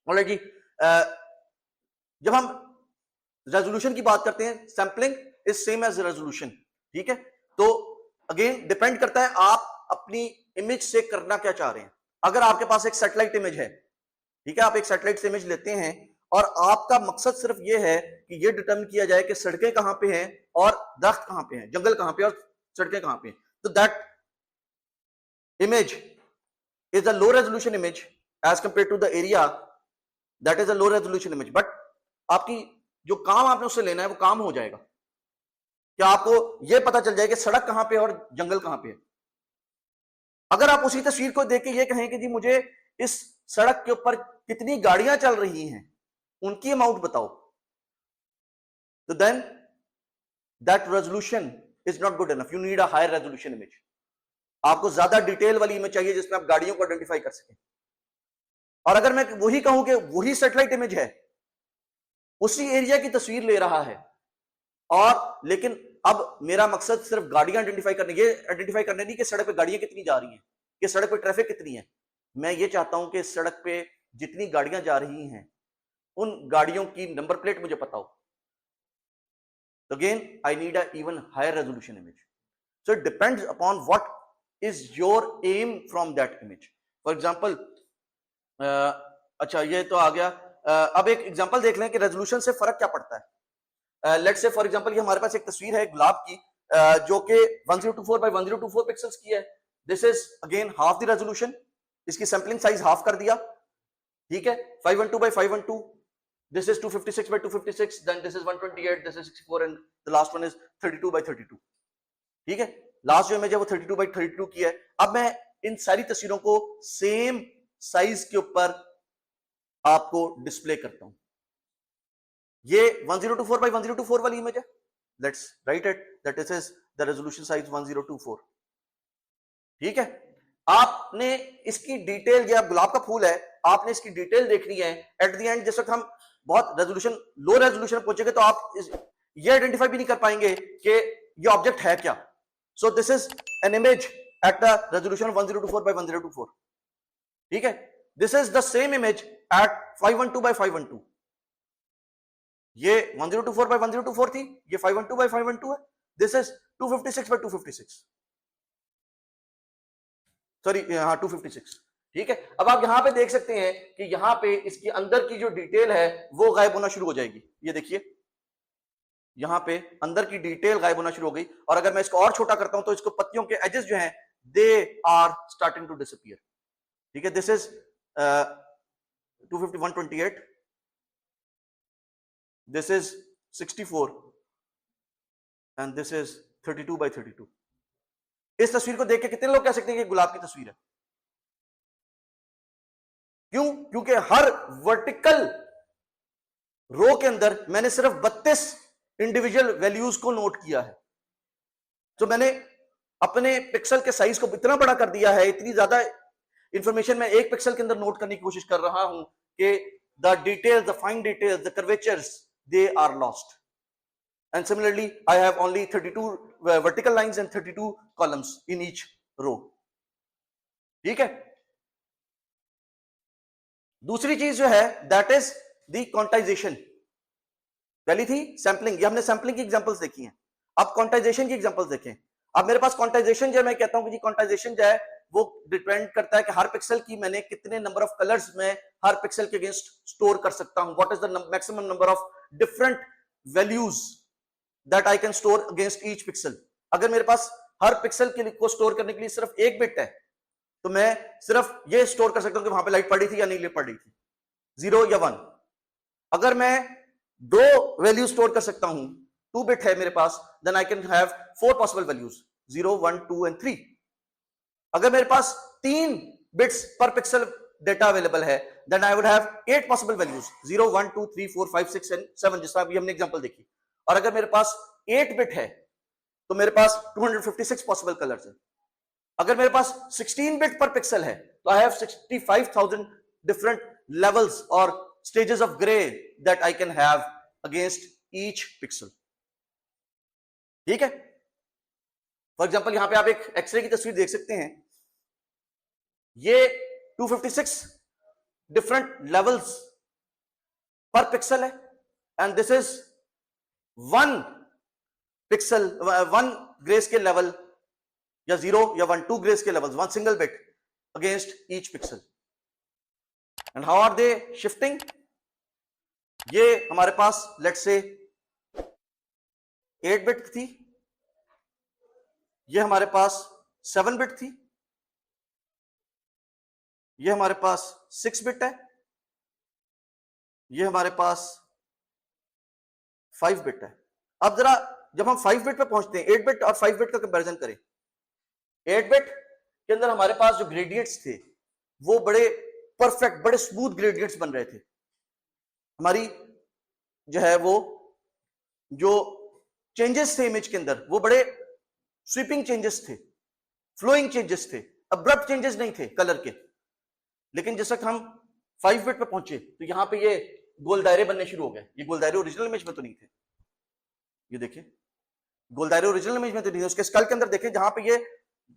Alright जी। जब हम resolution की बात करते हैं, sampling is same as resolution, ठीक है। तो अगेन डिपेंड करता है आप अपनी इमेज से करना क्या चाह रहे हैं। अगर आपके पास एक सैटेलाइट इमेज है, ठीक है, आप एक सैटेलाइट से इमेज लेते हैं और आपका मकसद सिर्फ ये है कि ये डिटरमिन किया जाए कि सड़कें कहां पे हैं और दरख्त कहां पे हैं, जंगल कहां पे और सड़कें कहां पे हैं, तो that image is a low resolution image as compared to the area, that is a low resolution image, but आपकी जो काम आपने उससे लेना है वो काम हो जाएगा। क्या आपको ये पता चल जाएगा कि सड़क कहां पे और जंगल कहां पे है। अगर आप उसी तस्वीर को देख के ये कहें कि जी मुझे इस सड़क के ऊपर कितनी गाड़ियां चल रही हैं, उनकी अमाउंट बताओ, तो then that resolution is not good enough, you need a higher resolution image. आपको ज्यादा डिटेल वाली इमेज चाहिए जिसमें आप गाड़ियों को आइडेंटिफाई कर सकें। और अगर मैं वही कहूं कि वही सैटेलाइट इमेज है, उसी एरिया की तस्वीर ले रहा है, और लेकिन अब मेरा मकसद सिर्फ गाड़ियां आइडेंटिफाई करने, ये आइडेंटिफाई करने नहीं कि सड़क पे गाड़ियां कितनी जा रही हैं, कि सड़क पे ट्रैफिक कितनी है। मैं ये चाहता हूं कि सड़क पे जितनी गाड़ियां जा रही हैं उन गाड़ियों की नंबर प्लेट मुझे पता हो। तो again I need a even higher resolution image. So it depends upon what is your aim from that image. For example, अच्छा ये तो आ गया। अब एक एग्जांपल देख लें कि रेजोल्यूशन से फर्क क्या पड़ता है। लेट्स से फॉर एग्जांपल ये हमारे पास एक तस्वीर है गुलाब की, जो कि 1024 बाय 1024 पिक्सेल्स की है। This is again half the resolution, इसकी सैंपलिंग साइज हाफ कर दिया, ठीक है। 512 by 512, this is 256 by 256, then this is 128, this is 64 and the last one is 32 by 32, ठीक है। लास्ट जो इमेज है वो 32 बाई 32 की है। अब मैं इन सारी तस्वीरों को सेम साइज के ऊपर आपको डिस्प्ले करता हूं। ये 1024 बाई 1024 वाली इमेज है, let's write it that is the resolution size 1024, ठीक है। आपने इसकी डिटेल, ये गुलाब का फूल है, आपने इसकी डिटेल देखनी है। एट द एंड जिस वक्त हम बहुत रेजोल्यूशन, लो रेजोल्यूशन पहुंचेंगे तो आप ये आइडेंटिफाई भी नहीं कर पाएंगे कि ये ऑब्जेक्ट है क्या। So this is an image at the resolution 1024 by 1024, ठीक है। This is the same image at 512 by 512, ये 1024 by 1024 थी, ये 512 by 512 है। This is 256 by 256, सॉरी हाँ 256, ठीक है। अब आप यहां पे देख सकते हैं कि यहां पे इसके अंदर की जो डिटेल है वो गायब होना शुरू हो जाएगी। ये देखिए यहां पे अंदर की डिटेल गायब होना शुरू हो गई, और अगर मैं इसको और छोटा करता हूं तो इसको पत्तियों के एजेस जो हैं they are starting to disappear, ठीक है। This is 250 128, this is 64 and this is 32 by 32। इस तस्वीर को देख के कितने लोग कह सकते हैं कि गुलाब की तस्वीर है? क्यों? क्योंकि हर वर्टिकल रो के अंदर मैंने सिर्फ 32 इंडिविजुअल वैल्यूज को नोट किया है। तो मैंने अपने पिक्सल के साइज को इतना बड़ा कर दिया है, इतनी ज्यादा इंफॉर्मेशन मैं एक पिक्सल के अंदर नोट करने की कोशिश कर रहा हूं कि the details, the fine details, the curvatures, they are lost. And similarly I have only 32 vertical lines and 32 columns in each row, ठीक है। दूसरी चीज जो है दैट इज द क्वांटाइजेशन। पहली थी सैंपलिंग, ये हमने सैंपलिंग की एग्जांपल्स देखी हैं। अब क्वांटाइजेशन की एग्जांपल्स देखें। अब मेरे पास क्वांटाइजेशन जो मैं कहता हूं कि जी क्वांटाइजेशन जो है वो डिपेंड करता है कि हर पिक्सल की मैंने कितने नंबर ऑफ कलर्स में हर पिक्सल के अगेंस्ट स्टोर कर सकता हूं। What is the maximum number of different values that I can store against each pixel. अगर मेरे पास हर पिक्सल के को स्टोर करने के लिए सिर्फ एक बिट है तो मैं सिर्फ ये स्टोर कर सकता हूं कि वहां पे लाइट पड़ रही थी या नहीं पड़ रही थी, 0 या 1। अगर मैं 2 वैल्यू स्टोर कर सकता हूं, 2 बिट है मेरे पास, then I can have 4 possible values, 0 1 2 and 3। अगर मेरे पास 3 बिट्स पर पिक्सल डेटा अवेलेबल है, then I would have 8 possible values, 0 1 2 3 4 5 6 and 7, जिसका अभी हमने एग्जांपल देखी। और अगर मेरे पास 8 बिट है तो मेरे पास 256 पॉसिबल कलर्स है। अगर मेरे पास 16 बिट पर पिक्सल है तो आई हैव 65,000 डिफरेंट लेवल्स और stages of gray that I can have against each pixel, ठीक है। फॉर एग्जांपल यहां पे आप एक एक्सरे की तस्वीर देख सकते हैं। ये 256 डिफरेंट लेवल्स पर पिक्सल है, and this is 1 pixel, 1 grey scale level, या 0 या 1, 2 grey scale levels, 1 single bit against each pixel. And how are they shifting? ये हमारे पास लेट्स से 8 बिट थी, ये हमारे पास 7 बिट थी, ये हमारे पास 6 बिट है, ये हमारे पास 5 बिट है. अब जरा जब हम 5 बिट पे पहुंचते हैं, 8 बिट और 5 बिट का कंपैरिजन करें. 8 बिट के अंदर हमारे पास जो ग्रेडियंट्स थे वो बड़े परफेक्ट, बड़े स्मूथ ग्रेडियंट्स बन रहे थे. हमारी जो है वो जो चेंजेस थे इमेज के अंदर वो बड़े स्वीपिंग चेंजेस थे, फ्लोइंग चेंजेस थे, अब्रप्ट चेंजेस नहीं थे कलर के. लेकिन जैसा कि हम 5 बिट पे पहुंचे तो यहां पे ये गोल दायरे बनने शुरू हो गए. ये गोल दायरे ओरिजिनल इमेज में तो नहीं थे, ये देखिए गोल दायरे ओरिजिनल इमेज में तो नहीं थे. उसके स्कल के अंदर देखें जहां पे ये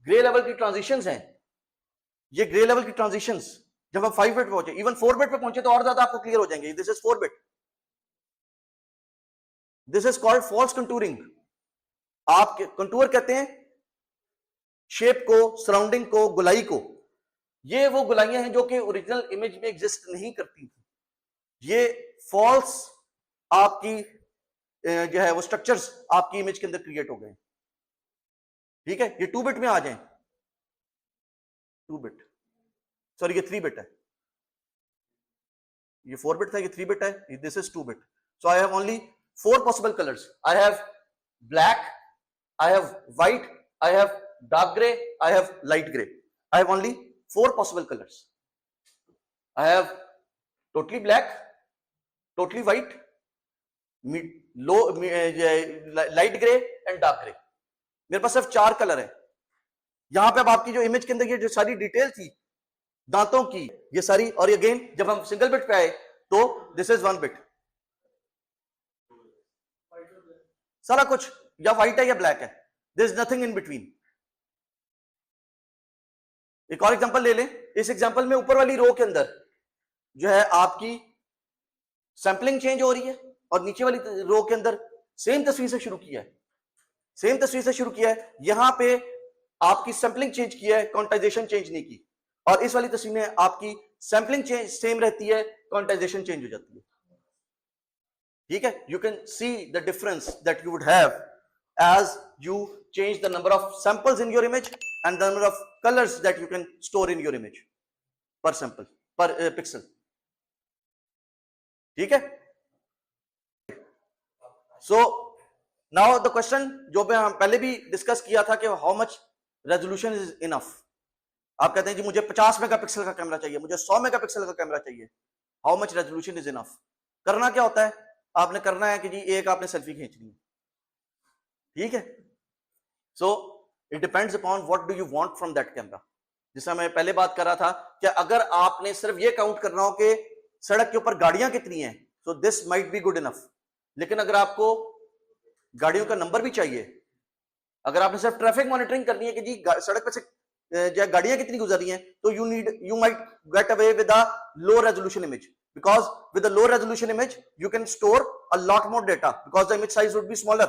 ग्रे लेवल की ट्रांजिशंस हैं, ये ग्रे लेवल की ट्रांजिशंस जब हम 5 बिट पे पहुंचे, इवन 4 बिट पे पहुंचे तो और ज्यादा आपको क्लियर हो जाएंगे. This is 4 bit. This is called false contouring. आप कंटूर कहते हैं शेप को, सराउंडिंग को, गुलाई को. ये वो गुलाइयां हैं जो कि ओरिजिनल इमेज में एग्जिस्ट नहीं करती थी. ये फॉल्स आपकी जो है वो स्ट्रक्चर्स आपकी इमेज के अंदर क्रिएट हो गए. ठीक है, ये 2 बिट में आ जाएं. 2 बिट, सॉरी ये 3 बिट है, ये 4 बिट था, ये 3 बिट है, this is 2 bit. So I have only 4 possible colours. I have black, I have white, I have dark gray, I have light gray. I have only 4 possible colors. I have totally black, totally white, light gray and dark gray. मेरे पास सिर्फ 4 colour है. यहां पे अब आपकी जो image के अंदर ये जो सारी डिटेल थी दांतों की, ये सारी, और अगेन जब हम सिंगल बिट पे आए तो दिस इज 1 बिट. सारा कुछ या व्हाइट है या ब्लैक है, there is nothing in between. एक और एग्जांपल ले लें. इस एग्जांपल में ऊपर वाली रो के अंदर जो है आपकी सैंपलिंग चेंज हो रही है, और नीचे वाली रो के अंदर सेम तस्वीर से शुरू किया है, सेम तस्वीर से शुरू किया है. यहां पे आपकी सैंपलिंग चेंज किया है, क्वांटाइजेशन चेंज नहीं की. और इस वाली तस्वीर में आपकी सैंपलिंग चेंज सेम रहती है, क्वांटाइजेशन चेंज हो जाती है. ठीक है, you can see the difference that you would have as you change the number of samples in your image and the number of colors that you can store in your image per sample, per pixel. ठीक है. So now the question जो हम पहले भी discuss किया था कि how much resolution is enough. आप कहते हैं जी मुझे 50 मेगापिक्सल का कैमरा चाहिए, मुझे 100 मेगापिक्सल का कैमरा चाहिए. How much resolution is enough? करना क्या होता है? आपने करना है कि जी एक आपने सेल्फी खींचनी है. ठीक है. सो it depends upon what do you want from that camera. जैसा मैं पहले बात कर रहा था कि अगर आपने सिर्फ ये काउंट करना हो कि सड़क के ऊपर गाड़ियां कितनी हैं, so this might be good enough. लेकिन अगर आपको गाड़ियों का नंबर भी चाहिए, अगर आपने सिर्फ ट्रैफिक मॉनिटरिंग करनी है कि जी सड़क पे से गाड़ियां कितनी गुजर रही हैं, तो you might get away with a low resolution image. Because with a low resolution image, you can store a lot more data because the image size would be smaller.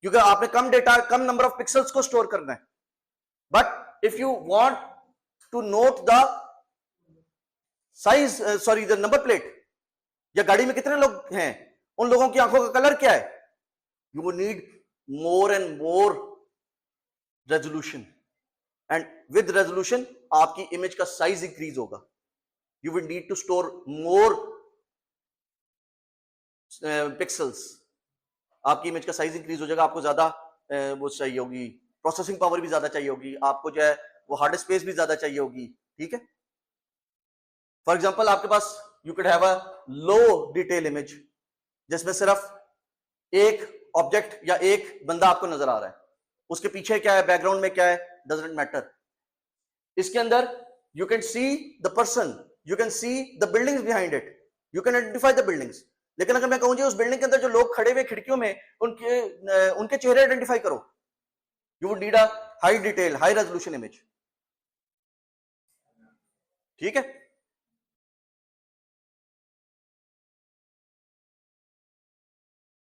क्योंकि आपने कम डेटा, कम नंबर ऑफ पिक्सल्स को store करना है. But if you want to note the size, sorry the number plate, या गाड़ी में कितने लोग हैं, उन लोगों की आंखों का कलर क्या है, you will need more and more resolution. And with resolution आपकी इमेज का साइज इंक्रीज होगा. You will need to store more pixels. आपकी इमेज का साइज इंक्रीज हो जाएगा, आपको ज्यादा वो चाहिए होगी, प्रोसेसिंग पावर भी ज्यादा चाहिए होगी, आपको जो है वो हार्ड स्पेस भी ज्यादा चाहिए होगी. ठीक है. फॉर एग्जांपल आपके पास you could have a low detail image जिसमें सिर्फ एक ऑब्जेक्ट या एक बंदा आपको नजर आ रहा है, उसके पीछे क्या है, बैकग्राउंड में क्या है, डजंट मैटर. इसके अंदर you can see the person, you can see the buildings behind it, you can identify the buildings. लेकिन अगर मैं कहूं जी उस बिल्डिंग के अंदर जो लोग खड़े हुए खिड़कियों में उनके चेहरे आइडेंटिफाई करो, you would need a high detail, high resolution image. ठीक है.